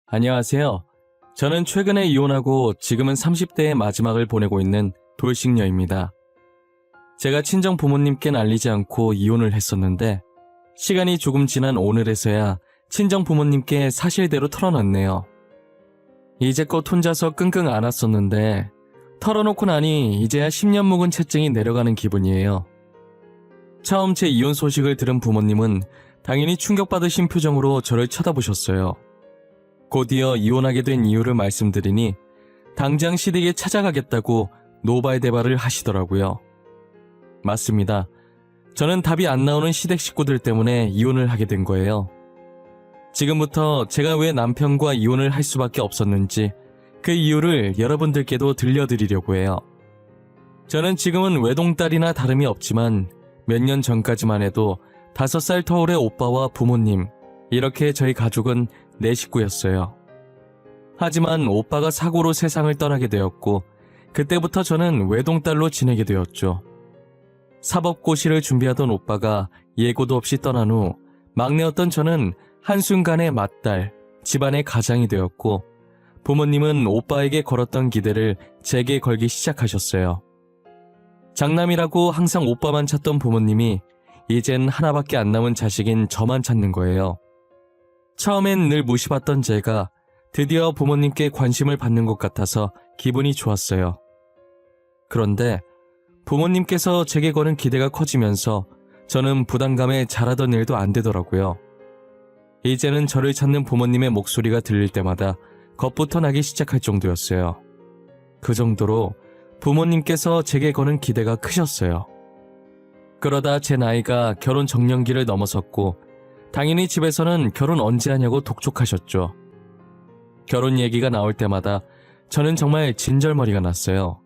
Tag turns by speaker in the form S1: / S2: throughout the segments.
S1: 안녕하세요. 저는 최근에 이혼하고 지금은 30대의 마지막을 보내고 있는 돌싱녀입니다. 제가 친정 부모님께는 알리지 않고 이혼을 했었는데 시간이 조금 지난 오늘에서야 친정 부모님께 사실대로 털어놨네요. 이제껏 혼자서 끙끙 앓았었는데 털어놓고 나니 이제야 10년 묵은 채증이 내려가는 기분이에요. 처음 제 이혼 소식을 들은 부모님은 당연히 충격받으신 표정으로 저를 쳐다보셨어요. 곧이어 이혼하게 된 이유를 말씀드리니 당장 시댁에 찾아가겠다고 노발대발을 하시더라고요. 맞습니다. 저는 답이 안 나오는 시댁 식구들 때문에 이혼을 하게 된 거예요. 지금부터 제가 왜 남편과 이혼을 할 수밖에 없었는지 그 이유를 여러분들께도 들려드리려고 해요. 저는 지금은 외동딸이나 다름이 없지만 몇 년 전까지만 해도 5살 터울의 오빠와 부모님, 이렇게 저희 가족은 4식구였어요. 하지만 오빠가 사고로 세상을 떠나게 되었고 그때부터 저는 외동딸로 지내게 되었죠. 사법고시를 준비하던 오빠가 예고도 없이 떠난 후 막내였던 저는 한순간에 맏딸, 집안의 가장이 되었고 부모님은 오빠에게 걸었던 기대를 제게 걸기 시작하셨어요. 장남이라고 항상 오빠만 찾던 부모님이 이젠 하나밖에 안 남은 자식인 저만 찾는 거예요. 처음엔 늘 무시받던 제가 드디어 부모님께 관심을 받는 것 같아서 기분이 좋았어요. 그런데 부모님께서 제게 거는 기대가 커지면서 저는 부담감에 잘하던 일도 안 되더라고요. 이제는 저를 찾는 부모님의 목소리가 들릴 때마다 겁부터 나기 시작할 정도였어요. 그 정도로 부모님께서 제게 거는 기대가 크셨어요. 그러다 제 나이가 결혼 적령기를 넘어섰고 당연히 집에서는 결혼 언제 하냐고 독촉하셨죠. 결혼 얘기가 나올 때마다 저는 정말 진절머리가 났어요.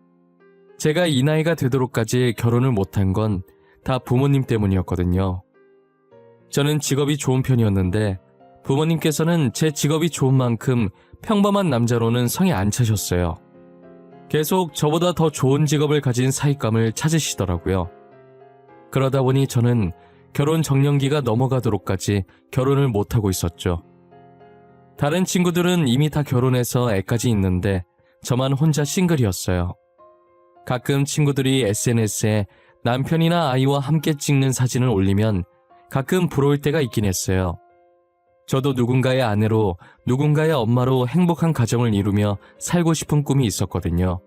S1: 제가 이 나이가 되도록까지 결혼을 못한 건 다 부모님 때문이었거든요. 저는 직업이 좋은 편이었는데 부모님께서는 제 직업이 좋은 만큼 평범한 남자로는 성에 안 차셨어요. 계속 저보다 더 좋은 직업을 가진 사익감을 찾으시더라고요. 그러다 보니 저는 결혼 적령기가 넘어가도록까지 결혼을 못하고 있었죠. 다른 친구들은 이미 다 결혼해서 애까지 있는데 저만 혼자 싱글이었어요. 가끔 친구들이 SNS에 남편이나 아이와 함께 찍는 사진을 올리면 가끔 부러울 때가 있긴 했어요. 저도 누군가의 아내로 누군가의 엄마로 행복한 가정을 이루며 살고 싶은 꿈이 있었거든요.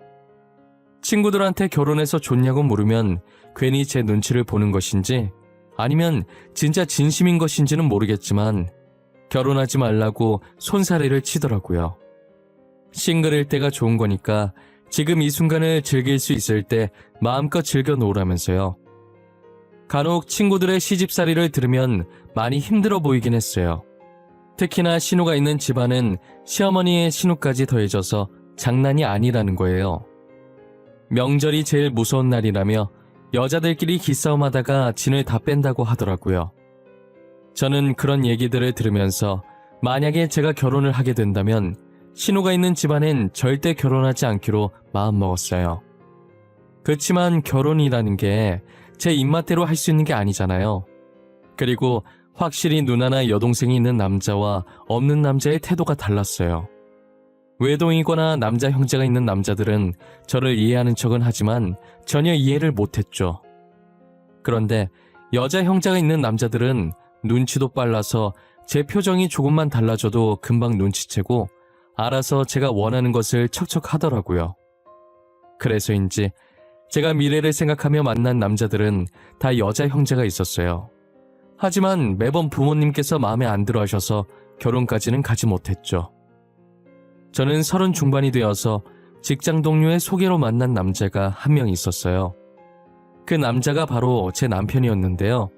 S1: 친구들한테 결혼해서 좋냐고 물으면 괜히 제 눈치를 보는 것인지 아니면 진짜 진심인 것인지는 모르겠지만 결혼하지 말라고 손사래를 치더라고요. 싱글일 때가 좋은 거니까 지금 이 순간을 즐길 수 있을 때 마음껏 즐겨 놓으라면서요. 간혹 친구들의 시집살이를 들으면 많이 힘들어 보이긴 했어요. 특히나 신우가 있는 집안은 시어머니의 신우까지 더해져서 장난이 아니라는 거예요. 명절이 제일 무서운 날이라며 여자들끼리 기싸움하다가 진을 다 뺀다고 하더라고요. 저는 그런 얘기들을 들으면서 만약에 제가 결혼을 하게 된다면 신우가 있는 집안엔 절대 결혼하지 않기로 마음먹었어요. 그렇지만 결혼이라는 게 제 입맛대로 할 수 있는 게 아니잖아요. 그리고 확실히 누나나 여동생이 있는 남자와 없는 남자의 태도가 달랐어요. 외동이거나 남자 형제가 있는 남자들은 저를 이해하는 척은 하지만 전혀 이해를 못했죠. 그런데 여자 형제가 있는 남자들은 눈치도 빨라서 제 표정이 조금만 달라져도 금방 눈치채고 알아서 제가 원하는 것을 척척 하더라고요. 그래서인지 제가 미래를 생각하며 만난 남자들은 다 여자 형제가 있었어요. 하지만 매번 부모님께서 마음에 안 들어 하셔서 결혼까지는 가지 못했죠. 저는 30 중반이 되어서 직장 동료의 소개로 만난 남자가 한 명 있었어요. 그 남자가 바로 제 남편이었는데요.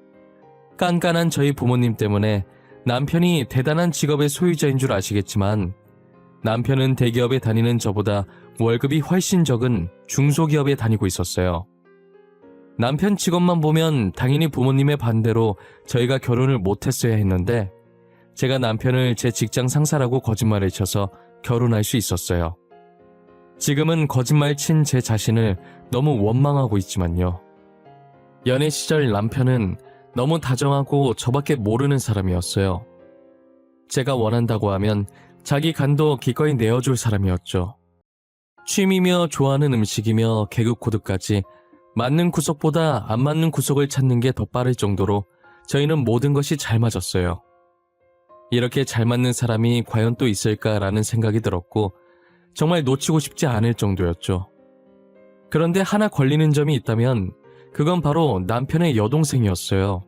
S1: 깐깐한 저희 부모님 때문에 남편이 대단한 직업의 소유자인 줄 아시겠지만 남편은 대기업에 다니는 저보다 월급이 훨씬 적은 중소기업에 다니고 있었어요. 남편 직업만 보면 당연히 부모님의 반대로 저희가 결혼을 못했어야 했는데 제가 남편을 제 직장 상사라고 거짓말을 쳐서 결혼할 수 있었어요. 지금은 거짓말 친 제 자신을 너무 원망하고 있지만요. 연애 시절 남편은 너무 다정하고 저밖에 모르는 사람이었어요. 제가 원한다고 하면 자기 간도 기꺼이 내어줄 사람이었죠. 취미며 좋아하는 음식이며 계급 코드까지 맞는 구석보다 안 맞는 구석을 찾는 게 더 빠를 정도로 저희는 모든 것이 잘 맞았어요. 이렇게 잘 맞는 사람이 과연 또 있을까라는 생각이 들었고 정말 놓치고 싶지 않을 정도였죠. 그런데 하나 걸리는 점이 있다면 그건 바로 남편의 여동생이었어요.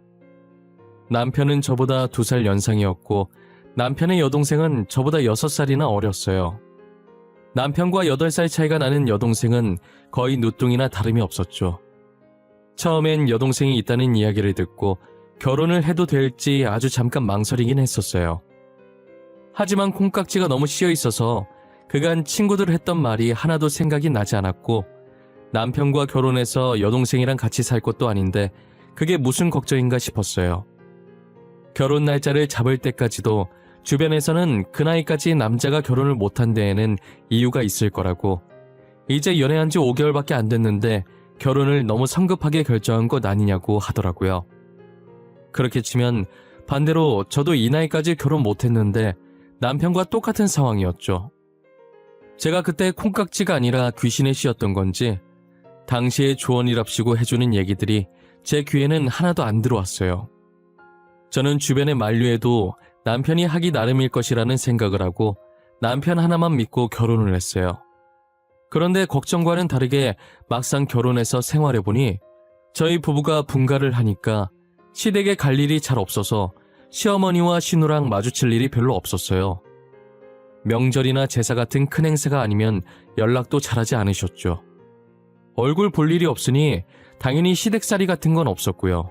S1: 남편은 저보다 2살 연상이었고 남편의 여동생은 저보다 6살이나 어렸어요. 남편과 8살 차이가 나는 여동생은 거의 누뚱이나 다름이 없었죠. 처음엔 여동생이 있다는 이야기를 듣고 결혼을 해도 될지 아주 잠깐 망설이긴 했었어요. 하지만 콩깍지가 너무 씌어 있어서 그간 친구들 했던 말이 하나도 생각이 나지 않았고 남편과 결혼해서 여동생이랑 같이 살 것도 아닌데 그게 무슨 걱정인가 싶었어요. 결혼 날짜를 잡을 때까지도 주변에서는 그 나이까지 남자가 결혼을 못한 데에는 이유가 있을 거라고, 이제 연애한 지 5개월밖에 안 됐는데 결혼을 너무 성급하게 결정한 것 아니냐고 하더라고요. 그렇게 치면 반대로 저도 이 나이까지 결혼 못했는데 남편과 똑같은 상황이었죠. 제가 그때 콩깍지가 아니라 귀신에 씌었던 건지 당시의 조언이랍시고 해주는 얘기들이 제 귀에는 하나도 안 들어왔어요. 저는 주변의 만류에도 남편이 하기 나름일 것이라는 생각을 하고 남편 하나만 믿고 결혼을 했어요. 그런데 걱정과는 다르게 막상 결혼해서 생활해보니 저희 부부가 분가를 하니까 시댁에 갈 일이 잘 없어서 시어머니와 시누랑 마주칠 일이 별로 없었어요. 명절이나 제사 같은 큰 행사가 아니면 연락도 잘하지 않으셨죠. 얼굴 볼 일이 없으니 당연히 시댁살이 같은 건 없었고요.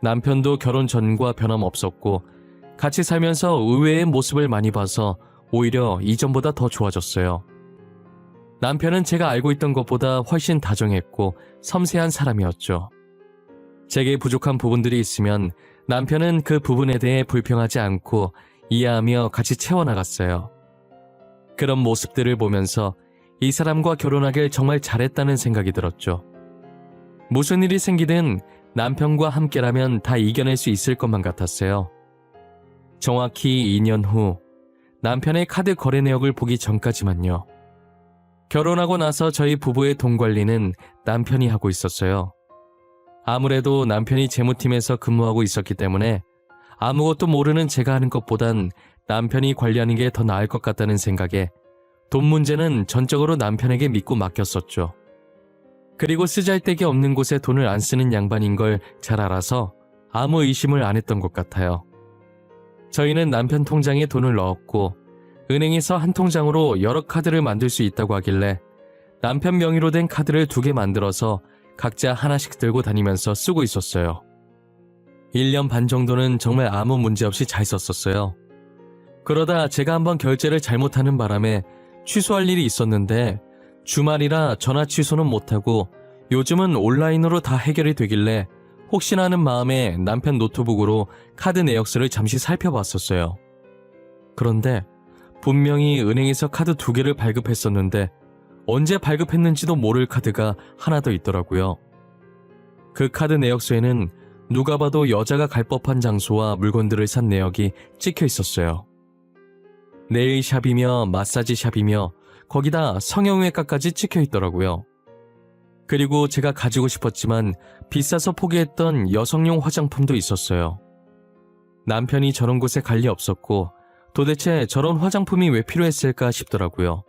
S1: 남편도 결혼 전과 변함없었고 같이 살면서 의외의 모습을 많이 봐서 오히려 이전보다 더 좋아졌어요. 남편은 제가 알고 있던 것보다 훨씬 다정했고 섬세한 사람이었죠. 제게 부족한 부분들이 있으면 남편은 그 부분에 대해 불평하지 않고 이해하며 같이 채워나갔어요. 그런 모습들을 보면서 이 사람과 결혼하길 정말 잘했다는 생각이 들었죠. 무슨 일이 생기든 남편과 함께라면 다 이겨낼 수 있을 것만 같았어요. 정확히 2년 후 남편의 카드 거래 내역을 보기 전까지만요. 결혼하고 나서 저희 부부의 돈 관리는 남편이 하고 있었어요. 아무래도 남편이 재무팀에서 근무하고 있었기 때문에 아무것도 모르는 제가 하는 것보단 남편이 관리하는 게 더 나을 것 같다는 생각에 돈 문제는 전적으로 남편에게 믿고 맡겼었죠. 그리고 쓰잘데기 없는 곳에 돈을 안 쓰는 양반인 걸 잘 알아서 아무 의심을 안 했던 것 같아요. 저희는 남편 통장에 돈을 넣었고 은행에서 한 통장으로 여러 카드를 만들 수 있다고 하길래 남편 명의로 된 카드를 2개 만들어서 각자 하나씩 들고 다니면서 쓰고 있었어요. 1년 반 정도는 정말 아무 문제 없이 잘 썼었어요. 그러다 제가 한번 결제를 잘못하는 바람에 취소할 일이 있었는데 주말이라 전화 취소는 못하고 요즘은 온라인으로 다 해결이 되길래 혹시나 하는 마음에 남편 노트북으로 카드 내역서를 잠시 살펴봤었어요. 그런데 분명히 은행에서 카드 2개를 발급했었는데 언제 발급했는지도 모를 카드가 하나 더 있더라고요. 그 카드 내역서에는 누가 봐도 여자가 갈 법한 장소와 물건들을 산 내역이 찍혀 있었어요. 네일샵이며 마사지샵이며 거기다 성형외과까지 찍혀 있더라고요. 그리고 제가 가지고 싶었지만 비싸서 포기했던 여성용 화장품도 있었어요. 남편이 저런 곳에 갈 리 없었고 도대체 저런 화장품이 왜 필요했을까 싶더라고요.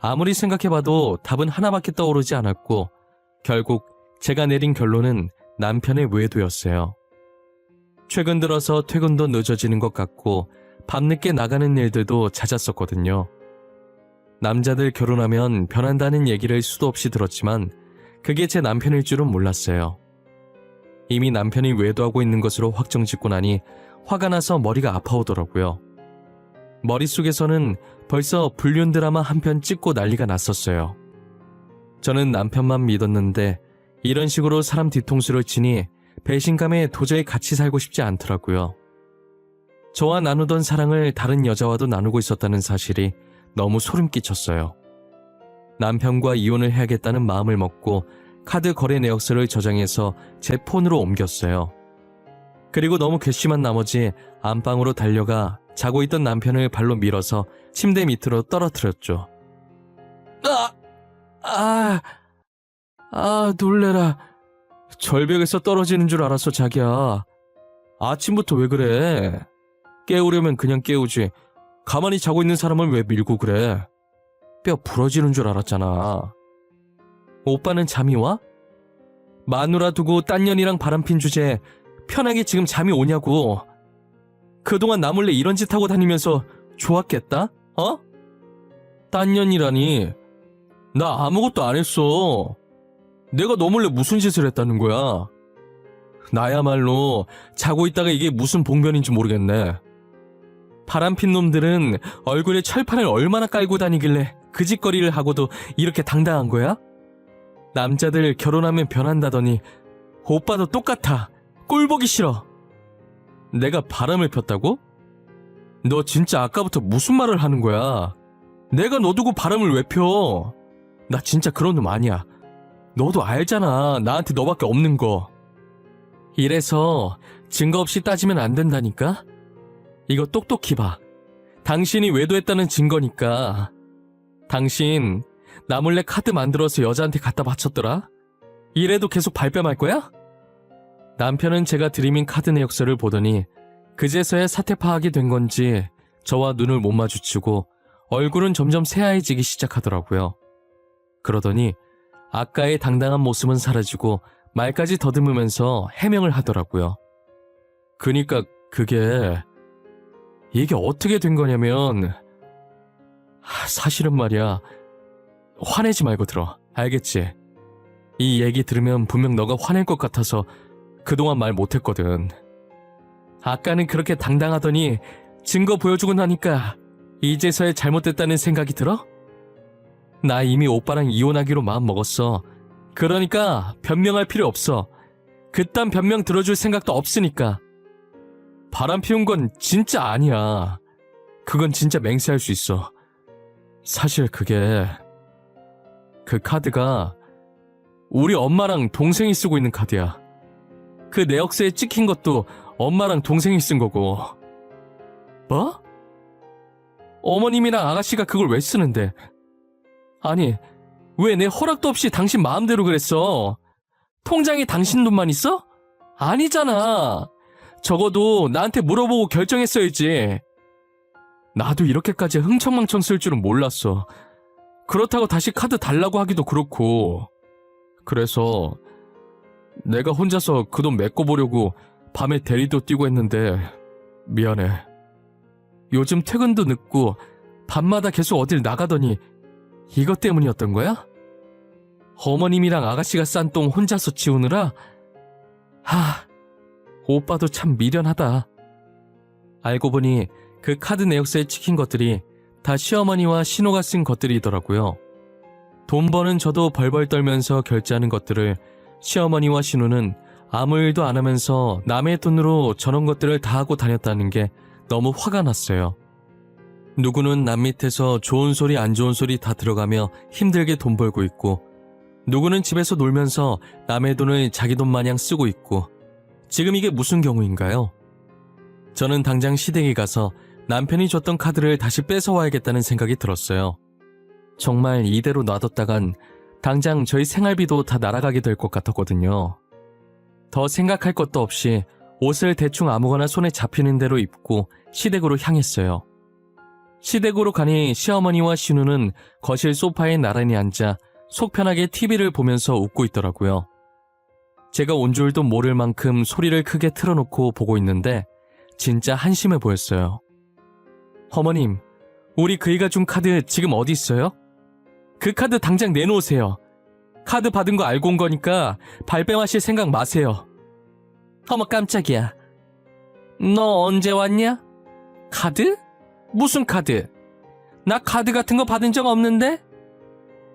S1: 아무리 생각해봐도 답은 하나밖에 떠오르지 않았고 결국 제가 내린 결론은 남편의 외도였어요. 최근 들어서 퇴근도 늦어지는 것 같고 밤늦게 나가는 일들도 잦았었거든요. 남자들 결혼하면 변한다는 얘기를 수도 없이 들었지만 그게 제 남편일 줄은 몰랐어요. 이미 남편이 외도하고 있는 것으로 확정짓고 나니 화가 나서 머리가 아파오더라고요. 머릿속에서는 벌써 불륜 드라마 한 편 찍고 난리가 났었어요. 저는 남편만 믿었는데 이런 식으로 사람 뒤통수를 치니 배신감에 도저히 같이 살고 싶지 않더라고요. 저와 나누던 사랑을 다른 여자와도 나누고 있었다는 사실이 너무 소름 끼쳤어요. 남편과 이혼을 해야겠다는 마음을 먹고 카드 거래 내역서를 저장해서 제 폰으로 옮겼어요. 그리고 너무 괘씸한 나머지 안방으로 달려가 자고 있던 남편을 발로 밀어서 침대 밑으로 떨어뜨렸죠. 놀래라. 절벽에서 떨어지는 줄 알았어, 자기야. 아침부터 왜 그래? 깨우려면 그냥 깨우지. 가만히 자고 있는 사람을 왜 밀고 그래? 뼈 부러지는 줄 알았잖아. 오빠는 잠이 와? 마누라 두고 딴 년이랑 바람핀 주제에 편하게 지금 잠이 오냐고. 그동안 나 몰래 이런 짓 하고 다니면서 좋았겠다? 어? 딴 년이라니. 나 아무것도 안 했어. 내가 너 몰래 무슨 짓을 했다는 거야? 나야말로 자고 있다가 이게 무슨 봉변인지 모르겠네. 바람핀 놈들은 얼굴에 철판을 얼마나 깔고 다니길래 그 짓거리를 하고도 이렇게 당당한 거야? 남자들 결혼하면 변한다더니 오빠도 똑같아. 꼴 보기 싫어. 내가 바람을 폈다고? 너 진짜 아까부터 무슨 말을 하는 거야? 내가 너 두고 바람을 왜 펴? 나 진짜 그런 놈 아니야. 너도 알잖아. 나한테 너밖에 없는 거. 이래서 증거 없이 따지면 안 된다니까? 이거 똑똑히 봐. 당신이 외도했다는 증거니까. 당신 나 몰래 카드 만들어서 여자한테 갖다 바쳤더라? 이래도 계속 발뺌할 거야? 남편은 제가 들이민 카드 내역서를 보더니 그제서야 사태 파악이 된 건지 저와 눈을 못 마주치고 얼굴은 점점 새하얘지기 시작하더라고요. 그러더니 아까의 당당한 모습은 사라지고 말까지 더듬으면서 해명을 하더라고요. 그니까 이게 어떻게 된 거냐면, 사실은 말이야. 화내지 말고 들어. 알겠지? 이 얘기 들으면 분명 너가 화낼 것 같아서 그동안 말 못했거든. 아까는 그렇게 당당하더니 증거 보여주고 나니까 이제서야 잘못됐다는 생각이 들어? 나 이미 오빠랑 이혼하기로 마음먹었어. 그러니까 변명할 필요 없어. 그딴 변명 들어줄 생각도 없으니까. 바람 피운 건 진짜 아니야. 그건 진짜 맹세할 수 있어. 사실 그 카드가 우리 엄마랑 동생이 쓰고 있는 카드야. 그 내역서에 찍힌 것도 엄마랑 동생이 쓴 거고. 뭐? 어머님이랑 아가씨가 그걸 왜 쓰는데? 아니, 왜 내 허락도 없이 당신 마음대로 그랬어? 통장에 당신 돈만 있어? 아니잖아. 적어도 나한테 물어보고 결정했어야지. 나도 이렇게까지 흥청망청 쓸 줄은 몰랐어. 그렇다고 다시 카드 달라고 하기도 그렇고. 그래서 내가 혼자서 그 돈 메꿔보려고 밤에 대리도 뛰고 했는데 미안해. 요즘 퇴근도 늦고 밤마다 계속 어딜 나가더니 이것 때문이었던 거야? 어머님이랑 아가씨가 싼 똥 혼자서 치우느라? 오빠도 참 미련하다. 알고 보니 그 카드 내역서에 찍힌 것들이 다 시어머니와 신호가 쓴 것들이더라고요. 돈 버는 저도 벌벌 떨면서 결제하는 것들을 시어머니와 신호는 아무 일도 안 하면서 남의 돈으로 저런 것들을 다 하고 다녔다는 게 너무 화가 났어요. 누구는 남 밑에서 좋은 소리 안 좋은 소리 다 들어가며 힘들게 돈 벌고 있고, 누구는 집에서 놀면서 남의 돈을 자기 돈 마냥 쓰고 있고, 지금 이게 무슨 경우인가요? 저는 당장 시댁에 가서 남편이 줬던 카드를 다시 뺏어와야겠다는 생각이 들었어요. 정말 이대로 놔뒀다간 당장 저희 생활비도 다 날아가게 될 것 같았거든요. 더 생각할 것도 없이 옷을 대충 아무거나 손에 잡히는 대로 입고 시댁으로 향했어요. 시댁으로 가니 시어머니와 신우는 거실 소파에 나란히 앉아 속 편하게 TV를 보면서 웃고 있더라고요. 제가 온 줄도 모를 만큼 소리를 크게 틀어놓고 보고 있는데 진짜 한심해 보였어요. 어머님, 우리 그이가 준 카드 지금 어디 있어요? 그 카드 당장 내놓으세요. 카드 받은 거 알고 온 거니까 발뺌하실 생각 마세요. 어머 깜짝이야. 너 언제 왔냐? 카드? 무슨 카드? 나 카드 같은 거 받은 적 없는데?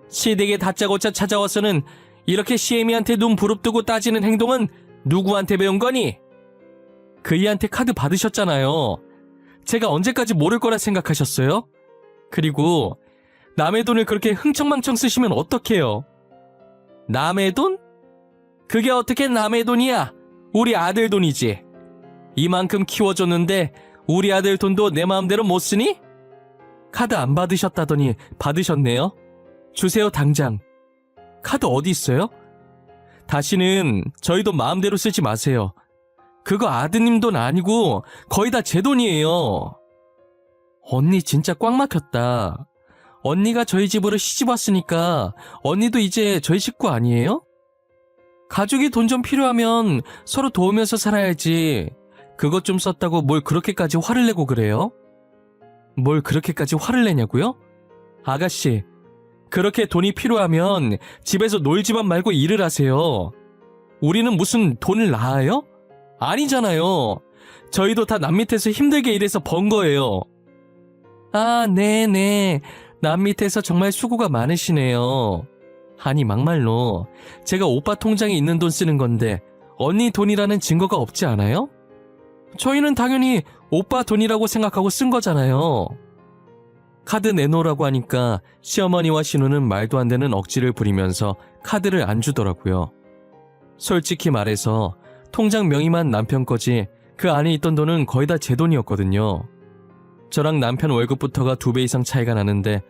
S1: 시댁에 다짜고짜 찾아와서는 이렇게 시애미한테 눈 부릅뜨고 따지는 행동은 누구한테 배운 거니? 그이한테 카드 받으셨잖아요. 제가 언제까지 모를 거라 생각하셨어요? 그리고 남의 돈을 그렇게 흥청망청 쓰시면 어떡해요? 남의 돈? 그게 어떻게 남의 돈이야? 우리 아들 돈이지. 이만큼 키워줬는데 우리 아들 돈도 내 마음대로 못 쓰니? 카드 안 받으셨다더니 받으셨네요. 주세요 당장. 카드 어디 있어요? 다시는 저희 돈 마음대로 쓰지 마세요. 그거 아드님 돈 아니고 거의 다 제 돈이에요. 언니 진짜 꽉 막혔다. 언니가 저희 집으로 시집 왔으니까 언니도 이제 저희 식구 아니에요? 가족이 돈 좀 필요하면 서로 도우면서 살아야지. 그것 좀 썼다고 뭘 그렇게까지 화를 내고 그래요? 뭘 그렇게까지 화를 내냐고요? 아가씨, 그렇게 돈이 필요하면 집에서 놀지만 말고 일을 하세요. 우리는 무슨 돈을 낳아요? 아니잖아요. 저희도 다 남 밑에서 힘들게 일해서 번 거예요. 아, 네네. 남 밑에서 정말 수고가 많으시네요. 아니 막말로 제가 오빠 통장에 있는 돈 쓰는 건데 언니 돈이라는 증거가 없지 않아요? 저희는 당연히 오빠 돈이라고 생각하고 쓴 거잖아요. 카드 내놓으라고 하니까 시어머니와 신우는 말도 안 되는 억지를 부리면서 카드를 안 주더라고요. 솔직히 말해서 통장 명의만 남편 거지 그 안에 있던 돈은 거의 다 제 돈이었거든요. 저랑 남편 월급부터가 2배 이상 차이가 나는데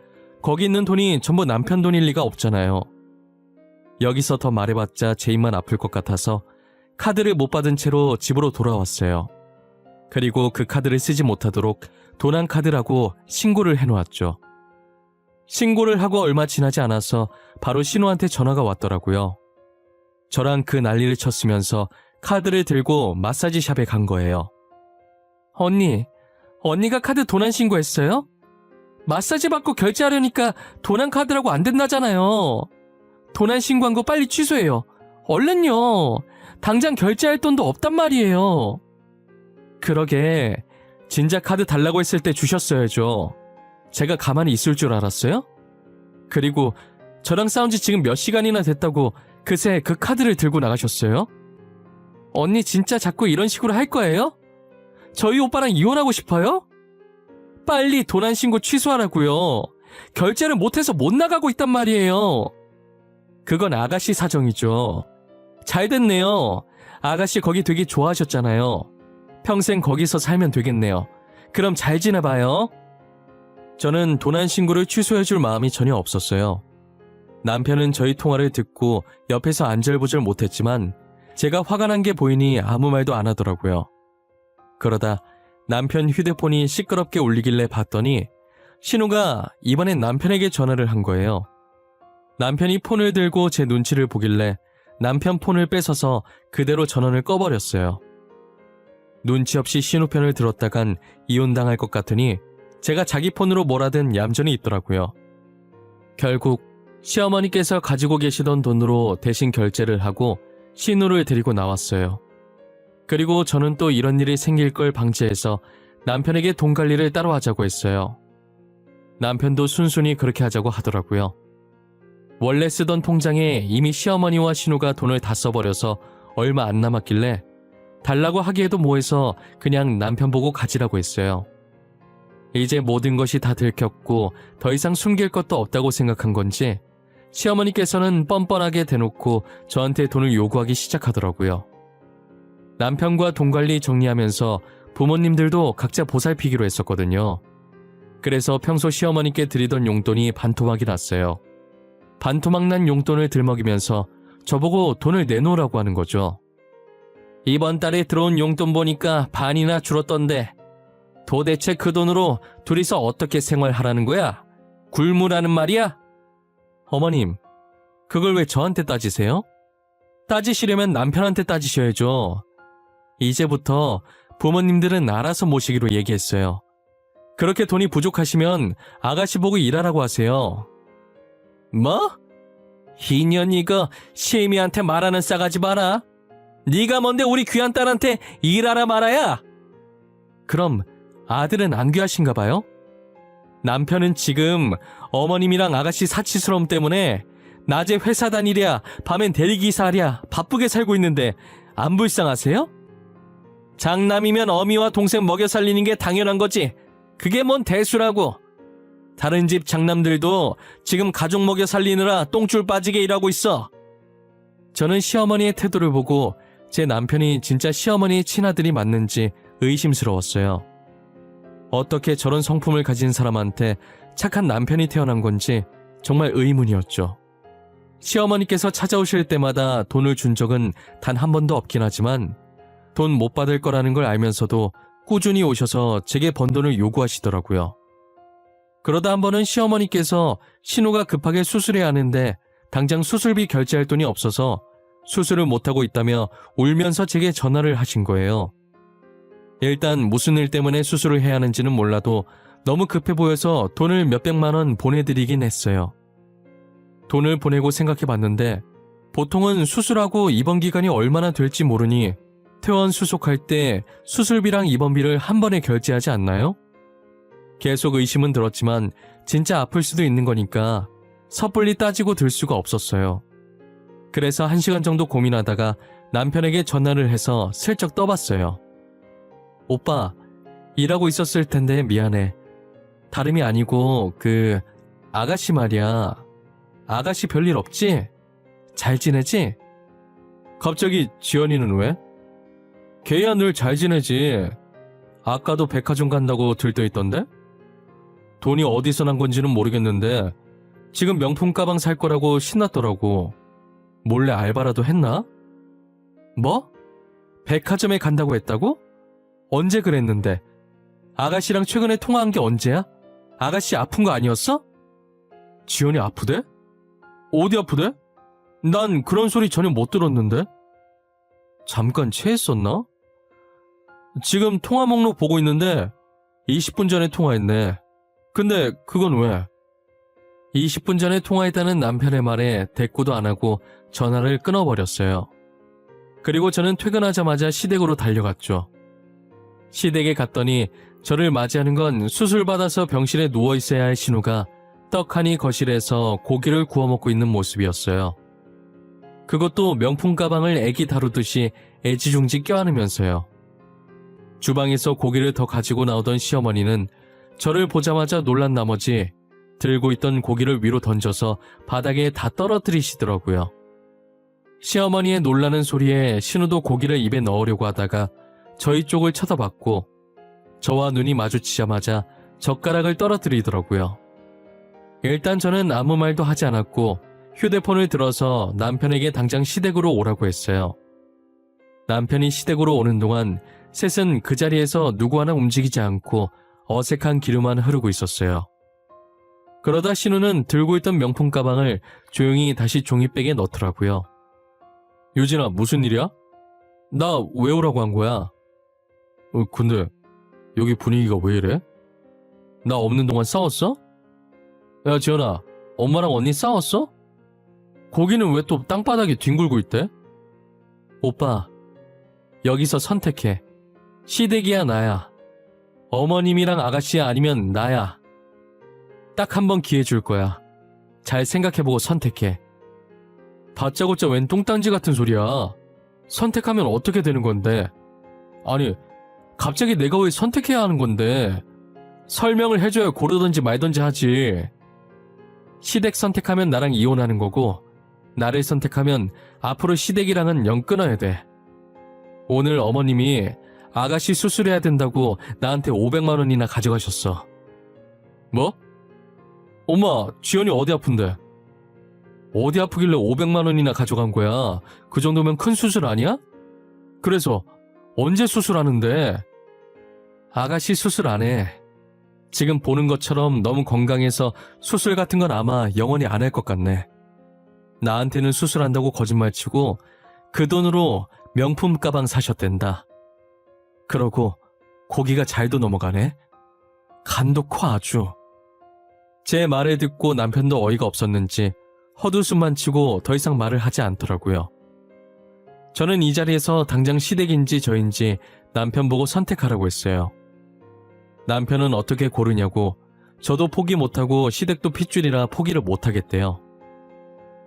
S1: 거기 있는 돈이 전부 남편 돈일 리가 없잖아요. 여기서 더 말해봤자 제 입만 아플 것 같아서 카드를 못 받은 채로 집으로 돌아왔어요. 그리고 그 카드를 쓰지 못하도록 도난 카드라고 신고를 해놓았죠. 신고를 하고 얼마 지나지 않아서 바로 신우한테 전화가 왔더라고요. 저랑 그 난리를 쳤으면서 카드를 들고 마사지샵에 간 거예요. 언니가 카드 도난 신고했어요? 마사지 받고 결제하려니까 도난 카드라고 안 된다잖아요. 도난 신고한 거 빨리 취소해요. 얼른요. 당장 결제할 돈도 없단 말이에요. 그러게 진작 카드 달라고 했을 때 주셨어야죠. 제가 가만히 있을 줄 알았어요? 그리고 저랑 싸운 지 지금 몇 시간이나 됐다고 그새 그 카드를 들고 나가셨어요? 언니 진짜 자꾸 이런 식으로 할 거예요? 저희 오빠랑 이혼하고 싶어요? 빨리 도난 신고 취소하라고요. 결제를 못해서 못 나가고 있단 말이에요. 그건 아가씨 사정이죠. 잘 됐네요. 아가씨 거기 되게 좋아하셨잖아요. 평생 거기서 살면 되겠네요. 그럼 잘 지내봐요. 저는 도난 신고를 취소해줄 마음이 전혀 없었어요. 남편은 저희 통화를 듣고 옆에서 안절부절 못했지만 제가 화가 난 게 보이니 아무 말도 안 하더라고요. 그러다 남편 휴대폰이 시끄럽게 울리길래 봤더니 신우가 이번엔 남편에게 전화를 한 거예요. 남편이 폰을 들고 제 눈치를 보길래 남편 폰을 뺏어서 그대로 전원을 꺼버렸어요. 눈치 없이 신우 편을 들었다간 이혼당할 것 같으니 제가 자기 폰으로 뭐라든 얌전히 있더라고요. 결국 시어머니께서 가지고 계시던 돈으로 대신 결제를 하고 신우를 데리고 나왔어요. 그리고 저는 또 이런 일이 생길 걸 방지해서 남편에게 돈 관리를 따로 하자고 했어요. 남편도 순순히 그렇게 하자고 하더라고요. 원래 쓰던 통장에 이미 시어머니와 신우가 돈을 다 써버려서 얼마 안 남았길래 달라고 하기에도 뭐해서 그냥 남편 보고 가지라고 했어요. 이제 모든 것이 다 들켰고 더 이상 숨길 것도 없다고 생각한 건지 시어머니께서는 뻔뻔하게 대놓고 저한테 돈을 요구하기 시작하더라고요. 남편과 돈 관리 정리하면서 부모님들도 각자 보살피기로 했었거든요. 그래서 평소 시어머니께 드리던 용돈이 반토막이 났어요. 반토막 난 용돈을 들먹이면서 저보고 돈을 내놓으라고 하는 거죠. 이번 달에 들어온 용돈 보니까 반이나 줄었던데 도대체 그 돈으로 둘이서 어떻게 생활하라는 거야? 굶으라는 말이야? 어머님, 그걸 왜 저한테 따지세요? 따지시려면 남편한테 따지셔야죠. 이제부터 부모님들은 알아서 모시기로 얘기했어요. 그렇게 돈이 부족하시면 아가씨 보고 일하라고 하세요. 뭐? 이년 이거 시애미한테 말하는 싸가지 마라. 네가 뭔데 우리 귀한 딸한테 일하라 말아야? 그럼 아들은 안 귀하신가 봐요? 남편은 지금 어머님이랑 아가씨 사치스러움 때문에 낮에 회사 다니랴 밤엔 대리기사 하랴 바쁘게 살고 있는데 안 불쌍하세요? 장남이면 어미와 동생 먹여 살리는 게 당연한 거지. 그게 뭔 대수라고. 다른 집 장남들도 지금 가족 먹여 살리느라 똥줄 빠지게 일하고 있어. 저는 시어머니의 태도를 보고 제 남편이 진짜 시어머니의 친아들이 맞는지 의심스러웠어요. 어떻게 저런 성품을 가진 사람한테 착한 남편이 태어난 건지 정말 의문이었죠. 시어머니께서 찾아오실 때마다 돈을 준 적은 단 한 번도 없긴 하지만 돈 못 받을 거라는 걸 알면서도 꾸준히 오셔서 제게 번 돈을 요구하시더라고요. 그러다 한 번은 시어머니께서 신우가 급하게 수술해야 하는데 당장 수술비 결제할 돈이 없어서 수술을 못하고 있다며 울면서 제게 전화를 하신 거예요. 일단 무슨 일 때문에 수술을 해야 하는지는 몰라도 너무 급해 보여서 돈을 몇백만 원 보내드리긴 했어요. 돈을 보내고 생각해봤는데 보통은 수술하고 입원 기간이 얼마나 될지 모르니 퇴원 수속할 때 수술비랑 입원비를 한 번에 결제하지 않나요? 계속 의심은 들었지만 진짜 아플 수도 있는 거니까 섣불리 따지고 들 수가 없었어요. 그래서 1시간 정도 고민하다가 남편에게 전화를 해서 슬쩍 떠봤어요. 오빠, 일하고 있었을 텐데 미안해. 다름이 아니고 아가씨 말이야. 아가씨 별일 없지? 잘 지내지? 갑자기 지연이는 왜? 걔야 늘 잘 지내지. 아까도 백화점 간다고 들떠있던데? 돈이 어디서 난 건지는 모르겠는데 지금 명품 가방 살 거라고 신났더라고. 몰래 알바라도 했나? 뭐? 백화점에 간다고 했다고? 언제 그랬는데? 아가씨랑 최근에 통화한 게 언제야? 아가씨 아픈 거 아니었어? 지연이 아프대? 어디 아프대? 난 그런 소리 전혀 못 들었는데? 잠깐 체했었나? 지금 통화 목록 보고 있는데 20분 전에 통화했네. 근데 그건 왜? 20분 전에 통화했다는 남편의 말에 대꾸도 안 하고 전화를 끊어버렸어요. 그리고 저는 퇴근하자마자 시댁으로 달려갔죠. 시댁에 갔더니 저를 맞이하는 건 수술받아서 병실에 누워있어야 할 신우가 떡하니 거실에서 고기를 구워 먹고 있는 모습이었어요. 그것도 명품 가방을 애기 다루듯이 애지중지 껴안으면서요. 주방에서 고기를 더 가지고 나오던 시어머니는 저를 보자마자 놀란 나머지 들고 있던 고기를 위로 던져서 바닥에 다 떨어뜨리시더라고요. 시어머니의 놀라는 소리에 신우도 고기를 입에 넣으려고 하다가 저희 쪽을 쳐다봤고 저와 눈이 마주치자마자 젓가락을 떨어뜨리더라고요. 일단 저는 아무 말도 하지 않았고 휴대폰을 들어서 남편에게 당장 시댁으로 오라고 했어요. 남편이 시댁으로 오는 동안 셋은 그 자리에서 누구 하나 움직이지 않고 어색한 기류만 흐르고 있었어요. 그러다 신우는 들고 있던 명품 가방을 조용히 다시 종이백에 넣더라고요. 유진아, 무슨 일이야? 나 왜 오라고 한 거야? 근데 여기 분위기가 왜 이래? 나 없는 동안 싸웠어? 야 지연아, 엄마랑 언니 싸웠어? 거기는 왜 또 땅바닥에 뒹굴고 있대? 오빠, 여기서 선택해. 시댁이야 나야. 어머님이랑 아가씨야 아니면 나야. 딱 한 번 기회 줄 거야. 잘 생각해보고 선택해. 다짜고짜 웬 똥딴지 같은 소리야. 선택하면 어떻게 되는 건데? 아니, 갑자기 내가 왜 선택해야 하는 건데? 설명을 해줘야 고르든지 말든지 하지. 시댁 선택하면 나랑 이혼하는 거고 나를 선택하면 앞으로 시댁이랑은 영 끊어야 돼. 오늘 어머님이 아가씨 수술해야 된다고 나한테 500만 원이나 가져가셨어. 뭐? 엄마, 지연이 어디 아픈데? 어디 아프길래 500만 원이나 가져간 거야? 그 정도면 큰 수술 아니야? 그래서 언제 수술하는데? 아가씨 수술 안 해. 지금 보는 것처럼 너무 건강해서 수술 같은 건 아마 영원히 안 할 것 같네. 나한테는 수술한다고 거짓말치고 그 돈으로 명품 가방 사셨댄다. 그러고 고기가 잘도 넘어가네. 간도 커 아주. 제 말을 듣고 남편도 어이가 없었는지 헛웃음만 치고 더 이상 말을 하지 않더라고요. 저는 이 자리에서 당장 시댁인지 저인지 남편 보고 선택하라고 했어요. 남편은 어떻게 고르냐고 저도 포기 못하고 시댁도 핏줄이라 포기를 못하겠대요.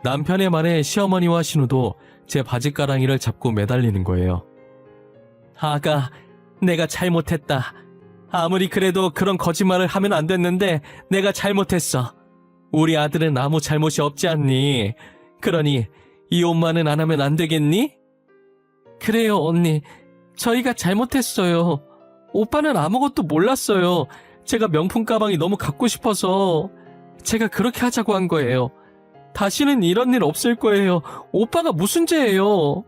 S1: 남편의 말에 시어머니와 신우도 제 바지가랑이를 잡고 매달리는 거예요. 아가, 내가 잘못했다. 아무리 그래도 그런 거짓말을 하면 안 됐는데 내가 잘못했어. 우리 아들은 아무 잘못이 없지 않니? 그러니 이혼만은 안 하면 안 되겠니? 그래요, 언니. 저희가 잘못했어요. 오빠는 아무것도 몰랐어요. 제가 명품 가방이 너무 갖고 싶어서 제가 그렇게 하자고 한 거예요. 다시는 이런 일 없을 거예요. 오빠가 무슨 죄예요?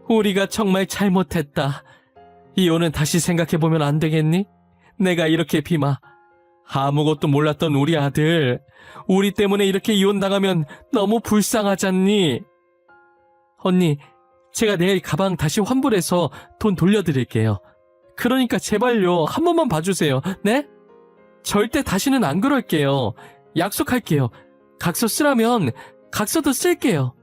S1: 우리가 정말 잘못했다. 이혼은 다시 생각해보면 안 되겠니? 내가 이렇게 비마. 아무것도 몰랐던 우리 아들. 우리 때문에 이렇게 이혼당하면 너무 불쌍하잖니? 언니, 제가 내일 가방 다시 환불해서 돈 돌려드릴게요. 그러니까 제발요. 한 번만 봐주세요. 네? 절대 다시는 안 그럴게요. 약속할게요. 각서 쓰라면 각서도 쓸게요.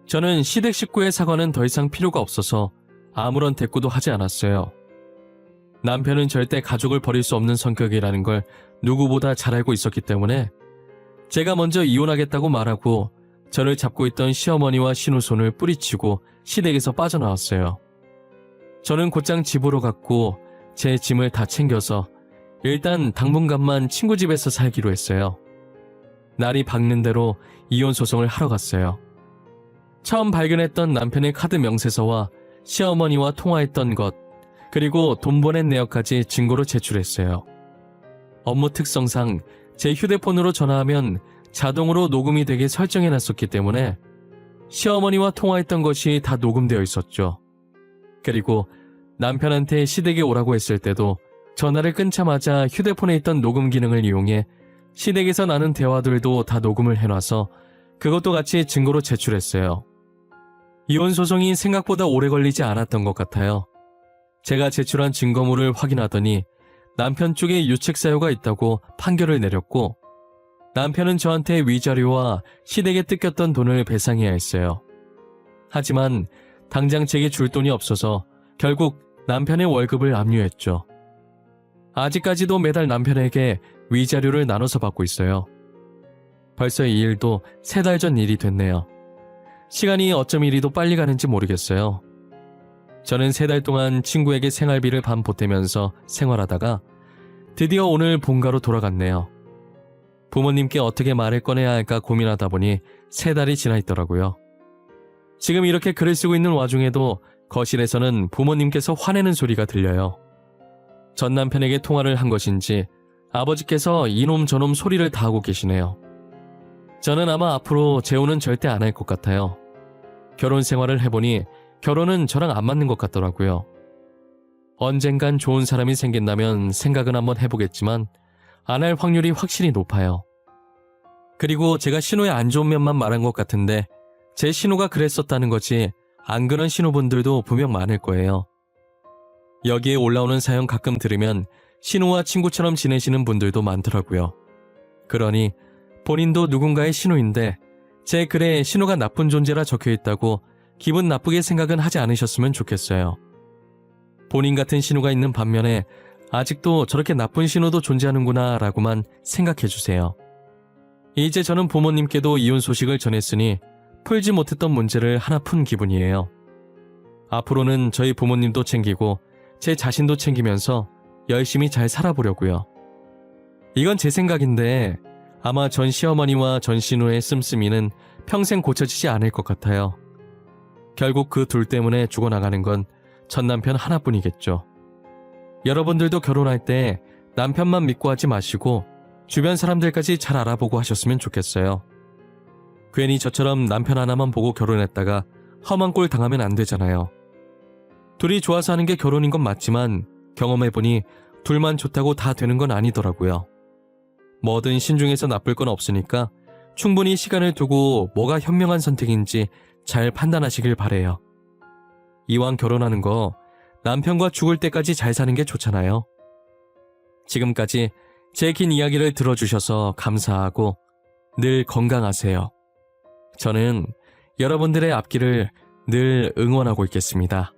S1: 저는 시댁 식구의 사과는 더 이상 필요가 없어서 아무런 대꾸도 하지 않았어요. 남편은 절대 가족을 버릴 수 없는 성격이라는 걸 누구보다 잘 알고 있었기 때문에 제가 먼저 이혼하겠다고 말하고 저를 잡고 있던 시어머니와 신우손을 뿌리치고 시댁에서 빠져나왔어요. 저는 곧장 집으로 갔고 제 짐을 다 챙겨서 일단 당분간만 친구 집에서 살기로 했어요. 날이 밝는 대로 이혼 소송을 하러 갔어요. 처음 발견했던 남편의 카드 명세서와 시어머니와 통화했던 것, 그리고 돈 보낸 내역까지 증거로 제출했어요. 업무 특성상 제 휴대폰으로 전화하면 자동으로 녹음이 되게 설정해놨었기 때문에 시어머니와 통화했던 것이 다 녹음되어 있었죠. 그리고 남편한테 시댁에 오라고 했을 때도 전화를 끊자마자 휴대폰에 있던 녹음 기능을 이용해 시댁에서 나눈 대화들도 다 녹음을 해놔서 그것도 같이 증거로 제출했어요. 이혼 소송이 생각보다 오래 걸리지 않았던 것 같아요. 제가 제출한 증거물을 확인하더니 남편 쪽에 유책 사유가 있다고 판결을 내렸고 남편은 저한테 위자료와 시댁에 뜯겼던 돈을 배상해야 했어요. 하지만 당장 제게 줄 돈이 없어서 결국 남편의 월급을 압류했죠. 아직까지도 매달 남편에게 위자료를 나눠서 받고 있어요. 벌써 이 일도 3달 전 일이 됐네요. 시간이 어쩜 이리도 빨리 가는지 모르겠어요. 저는 3달 동안 친구에게 생활비를 반 보태면서 생활하다가 드디어 오늘 본가로 돌아갔네요. 부모님께 어떻게 말을 꺼내야 할까 고민하다 보니 3달이 지나 있더라고요. 지금 이렇게 글을 쓰고 있는 와중에도 거실에서는 부모님께서 화내는 소리가 들려요. 전 남편에게 통화를 한 것인지 아버지께서 이놈 저놈 소리를 다 하고 계시네요. 저는 아마 앞으로 재혼은 절대 안 할 것 같아요. 결혼 생활을 해보니 결혼은 저랑 안 맞는 것 같더라고요. 언젠간 좋은 사람이 생긴다면 생각은 한번 해보겠지만 안 할 확률이 확실히 높아요. 그리고 제가 신우의 안 좋은 면만 말한 것 같은데 제 신우가 그랬었다는 거지 안 그런 신우분들도 분명 많을 거예요. 여기에 올라오는 사연 가끔 들으면 신우와 친구처럼 지내시는 분들도 많더라고요. 그러니 본인도 누군가의 신우인데 제 글에 신우가 나쁜 존재라 적혀있다고 기분 나쁘게 생각은 하지 않으셨으면 좋겠어요. 본인 같은 신우가 있는 반면에 아직도 저렇게 나쁜 신우도 존재하는구나 라고만 생각해주세요. 이제 저는 부모님께도 이혼 소식을 전했으니 풀지 못했던 문제를 하나 푼 기분이에요. 앞으로는 저희 부모님도 챙기고 제 자신도 챙기면서 열심히 잘 살아보려고요. 이건 제 생각인데 아마 전 시어머니와 전 신우의 씀씀이는 평생 고쳐지지 않을 것 같아요. 결국 그 둘 때문에 죽어나가는 건 전 남편 하나뿐이겠죠. 여러분들도 결혼할 때 남편만 믿고 하지 마시고 주변 사람들까지 잘 알아보고 하셨으면 좋겠어요. 괜히 저처럼 남편 하나만 보고 결혼했다가 험한 꼴 당하면 안 되잖아요. 둘이 좋아서 하는 게 결혼인 건 맞지만 경험해보니 둘만 좋다고 다 되는 건 아니더라고요. 뭐든 신중해서 나쁠 건 없으니까 충분히 시간을 두고 뭐가 현명한 선택인지 잘 판단하시길 바래요. 이왕 결혼하는 거 남편과 죽을 때까지 잘 사는 게 좋잖아요. 지금까지 제 긴 이야기를 들어주셔서 감사하고 늘 건강하세요. 저는 여러분들의 앞길을 늘 응원하고 있겠습니다.